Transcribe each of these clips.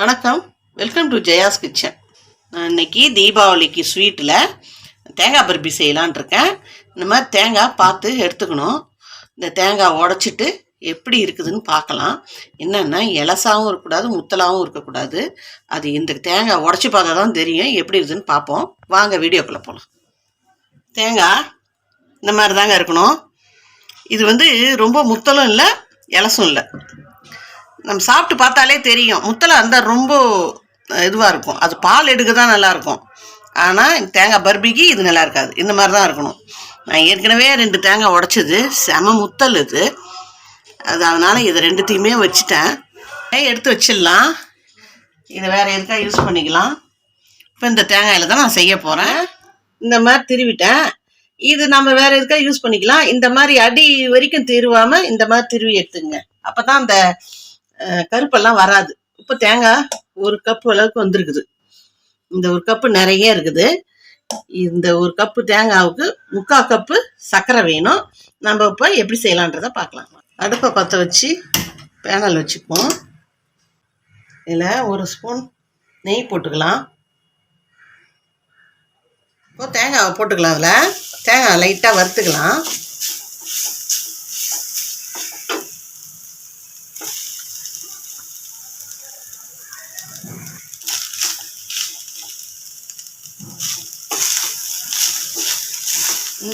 வணக்கம், welcome to Jaya's kitchen. நான் இன்னைக்கு தீபாவளிக்கு ஸ்வீட்டில் தேங்காய் பர்பி செய்யலான் இருக்கேன். இந்த மாதிரி தேங்காய் பார்த்து எடுத்துக்கணும். இந்த தேங்காய் உடச்சிட்டு எப்படி இருக்குதுன்னு பார்க்கலாம். என்னென்னா இலசாவும் இருக்கக்கூடாது, முத்தலாகவும் இருக்கக்கூடாது. அது இந்த தேங்காய் உடச்சி பார்த்தா தான் தெரியும் எப்படி இருக்குதுன்னு பார்ப்போம். வாங்க வீடியோக்குள்ளே போகலாம். தேங்காய் இந்த மாதிரி தாங்க இருக்கணும். இது ரொம்ப முத்தலும் இல்லை, இலசும் இல்லை. நம்ம சாப்பிட்டு பார்த்தாலே தெரியும். முத்தலை இருந்தால் ரொம்ப இதுவாக இருக்கும். அது பால் எடுக்க தான் நல்லாயிருக்கும். ஆனால் தேங்காய் பர்பிக்கு இது நல்லா இருக்காது. இந்த மாதிரி தான் இருக்கணும். நான் ஏற்கனவே 2 தேங்காய் உடச்சது, செம முத்தல் இது. அதனால் இதை 2த்தையுமே வச்சுட்டேன். எடுத்து வச்சிடலாம். இதை வேறு எதுக்காக யூஸ் பண்ணிக்கலாம். இப்போ இந்த தேங்காயில் தான் நான் செய்ய போகிறேன். இந்த மாதிரி திருவிட்டேன். இது நம்ம வேறு எதுக்காக யூஸ் பண்ணிக்கலாம். இந்த மாதிரி அடி வரைக்கும் திருவாமல் இந்த மாதிரி திருவி எடுத்துங்க. அப்போ தான் அந்த கருப்பெல்லாம் வராது. இப்போ தேங்காய் 1 கப்பு அளவுக்கு வந்துருக்குது. இந்த 1 கப்பு நிறைய இருக்குது. இந்த 1 கப்பு தேங்காவுக்கு 3/4 கப்பு சர்க்கரை வேணும். நம்ம இப்போ எப்படி செய்யலான்றதை பார்க்கலாம். அடுப்பை பற்ற வச்சு பேனல் வச்சுப்போம். இதில் 1 ஸ்பூன் நெய் போட்டுக்கலாம். இப்போ தேங்காவை போட்டுக்கலாம். அதில் தேங்காய் லைட்டாக வறுத்துக்கலாம்.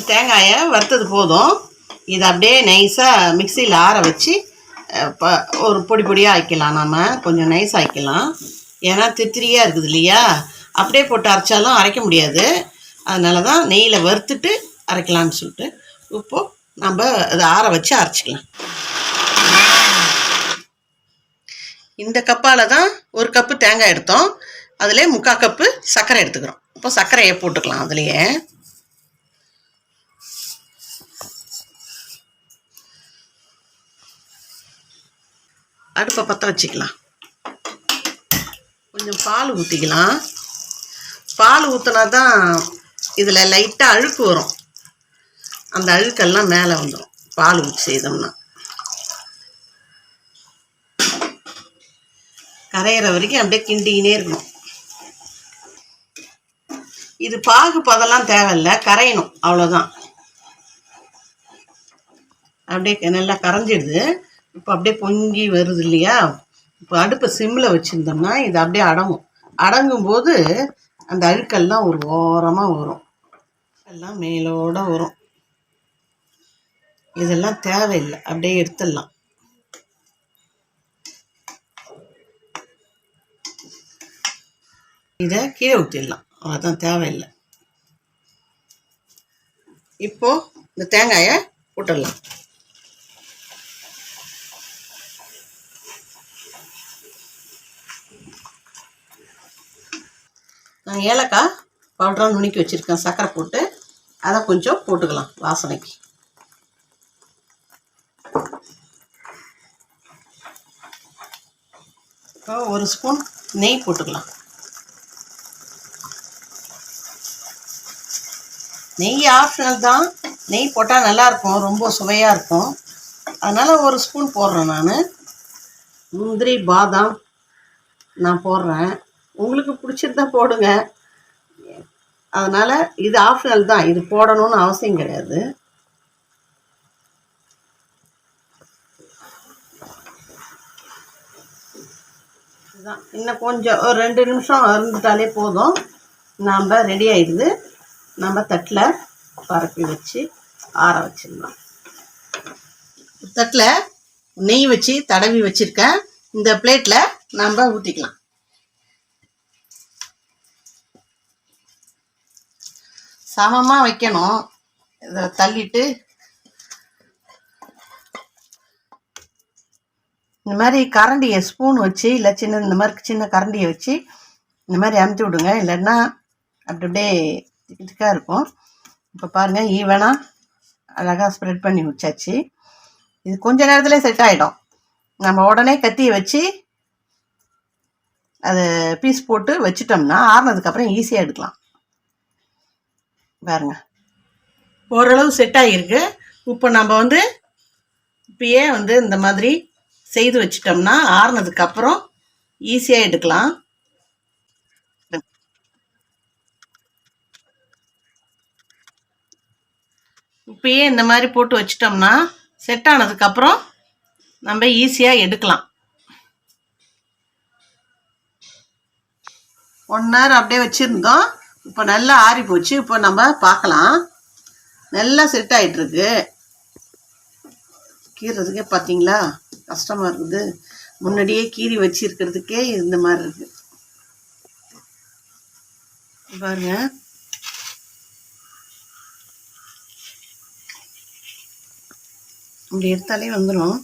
தேங்காயை வறுத்தது போதும். இதை அப்படியே நைஸாக மிக்சியில் ஆற வச்சு ஒரு பொடி பொடியாக ஆக்கிக்கலாம். நம்ம கொஞ்சம் நைஸாக ஆக்கிக்கலாம். ஏன்னா தித்திரியாக இருக்குது இல்லையா, அப்படியே போட்டு அரைச்சாலும் அரைக்க முடியாது. அதனால தான் நெய்யில் வறுத்துட்டு அரைக்கலான்னு சொல்லிட்டு இப்போது நம்ம அதை ஆற வச்சு அரைச்சிக்கலாம். இந்த கப்பால் தான் 1 கப்பு தேங்காய் எடுத்தோம். அதிலே 3/4 கப்பு சர்க்கரை எடுத்துக்கிறோம். இப்போ சர்க்கரையை போட்டுக்கலாம். அதுலேயே அடுப்பை பற்ற வச்சுக்கலாம். கொஞ்சம் பால் ஊற்றிக்கலாம். பால் ஊற்றினா தான் இதில் லைட்டாக அழுக்கு வரும். அந்த அழுக்கெல்லாம் மேலே வந்துடும் பால் ஊற்றி செய்தோம்னா. கரையிற வரைக்கும் அப்படியே கிண்டிக்கினே இருக்கணும். இது பாகு பதெல்லாம் தேவையில்லை, கரையணும், அவ்வளோதான். அப்படியே நல்லா கரைஞ்சிடுது. இப்போ அப்படியே பொங்கி வருது இல்லையா. இப்போ அடுப்பை சிம்மில் வச்சுருந்தோம்னா இது அப்படியே அடங்கும். அடங்கும்போது அந்த அழுக்கெல்லாம் ஒரு ஓரமாக வரும், எல்லாம் மேலோட வரும். இதெல்லாம் தேவையில்லை, அப்படியே எடுத்துடலாம். இதை கீழே ஊற்றிடலாம், அவ்வளோதான், தேவையில்லை. இப்போது இந்த தேங்காயை போட்டுடலாம். நான் ஏலக்காய் பவுடராக நுணுக்கி வச்சுருக்கேன். சர்க்கரை போட்டு அதை கொஞ்சம் போட்டுக்கலாம் வாசனைக்கு. இப்போ 1 ஸ்பூன் நெய் போட்டுக்கலாம். நெய் ஆப்ஷனல் தான். நெய் போட்டால் நல்லாயிருக்கும், ரொம்ப சுவையாக இருக்கும். அதனால் 1 ஸ்பூன் போடுறேன். நான் முந்திரி பாதாம் நான் போடுறேன். உங்களுக்கு பிடிச்சிருந்தா போடுங்க. அதனால் இது ஆப்ஷனல் தான், இது போடணும்னு அவசியம் கிடையாது. இதுதான், இன்னும் கொஞ்சம் ஒரு 2 நிமிஷம் இருந்துட்டாலே போதும். நாம் ரெடி ஆகிடுது. நம்ம தட்டில் பரப்பி வச்சு ஆற வச்சிடலாம். தட்டில் நெய் வச்சு தடவி வச்சுருக்கேன். இந்த பிளேட்டில் நம்ம ஊற்றிக்கலாம். சமமாக வைக்கணும். இதை தள்ளிட்டு இந்த மாதிரி கரண்டியை ஸ்பூன் வச்சு, இல்லை இந்த மாதிரி சின்ன கரண்டியை வச்சு இந்த மாதிரி அமுத்தி விடுங்க. இல்லைன்னா அப்படி அப்படியே திக்காக இருக்கும். இப்போ பாருங்கள், ஈவனாக அழகாக ஸ்ப்ரெட் பண்ணி வச்சாச்சு. இது கொஞ்ச நேரத்தில் செட் ஆகிடும். நம்ம உடனே கத்தியை வச்சு அதை பீஸ் போட்டு வச்சுட்டோம்னா ஆறுனதுக்கப்புறம் ஈஸியாக எடுக்கலாம். பாருங்க, ஓரளவு செட் ஆகிருக்கு. இப்போ நம்ம இப்பயே இந்த மாதிரி செய்து வச்சிட்டோம்னா ஆறுனதுக்கப்புறம் ஈஸியாக எடுக்கலாம். இப்பயே இந்த மாதிரி போட்டு வச்சிட்டோம்னா செட் ஆனதுக்கப்புறம் நம்ம ஈஸியாக எடுக்கலாம். 1 hour அப்படியே வச்சுருந்தோம். இப்போ நல்லா ஆறி போச்சு. இப்போ நம்ம பார்க்கலாம். நல்லா செட் ஆகிட்டுருக்கு. கீறதுக்கே பார்த்தீங்களா கஷ்டமாக இருக்குது. முன்னாடியே கீறி வச்சிருக்கிறதுக்கே இந்த மாதிரி இருக்குது பாருங்க. இப்படி எடுத்தாலே வந்துடும்.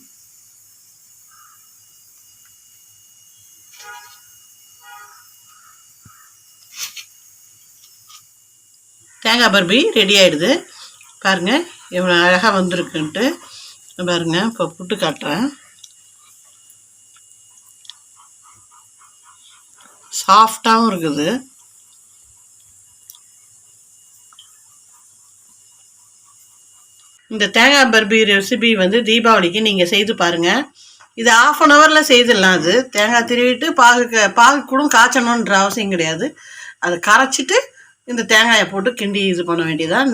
தேங்காய் பர்பி ரெடி ஆகிடுது. பாருங்கள் எவ்வளோ அழகாக வந்திருக்குன்ட்டு. பாருங்கள் இப்போ புட்டு காட்டுறேன். சாஃப்டாகவும் இருக்குது. இந்த தேங்காய் பர்பி ரெசிபி வந்து தீபாவளிக்கு நீங்கள் செய்து பாருங்கள். இது 1/2 hour செய்திடலாம். அது தேங்காய் திருவிட்டு பாகு கூட காய்ச்சணுன்ற அவசியம் கிடையாது. அதை கரைச்சிட்டு இந்த தேங்காயை போட்டு கிண்டி இது பண்ண வேண்டியதான்.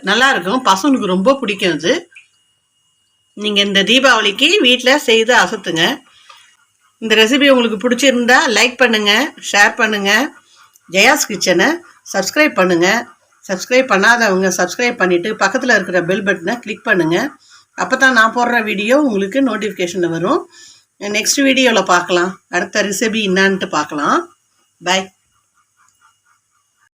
நல்லா இருக்கும். பசங்களுக்கு ரொம்ப பிடிக்கும் இது. நீங்கள் இந்த தீபாவளிக்கு வீட்டில் செய்து அசத்துங்க. இந்த ரெசிபி உங்களுக்கு பிடிச்சிருந்தா லைக் பண்ணுங்கள், ஷேர் பண்ணுங்கள். ஜெயாஸ் கிச்சனை சப்ஸ்கிரைப் பண்ணுங்கள். சப்ஸ்கிரைப் பண்ணாதவங்க சப்ஸ்கிரைப் பண்ணிவிட்டு பக்கத்தில் இருக்கிற பெல் பட்டனை கிளிக் பண்ணுங்கள். அப்போ தான் நான் போடுற வீடியோ உங்களுக்கு நோட்டிஃபிகேஷனில் வரும். நெக்ஸ்ட் வீடியோவில் பார்க்கலாம். அடுத்த ரெசிபி என்னான்ட்டு பார்க்கலாம். பாய்.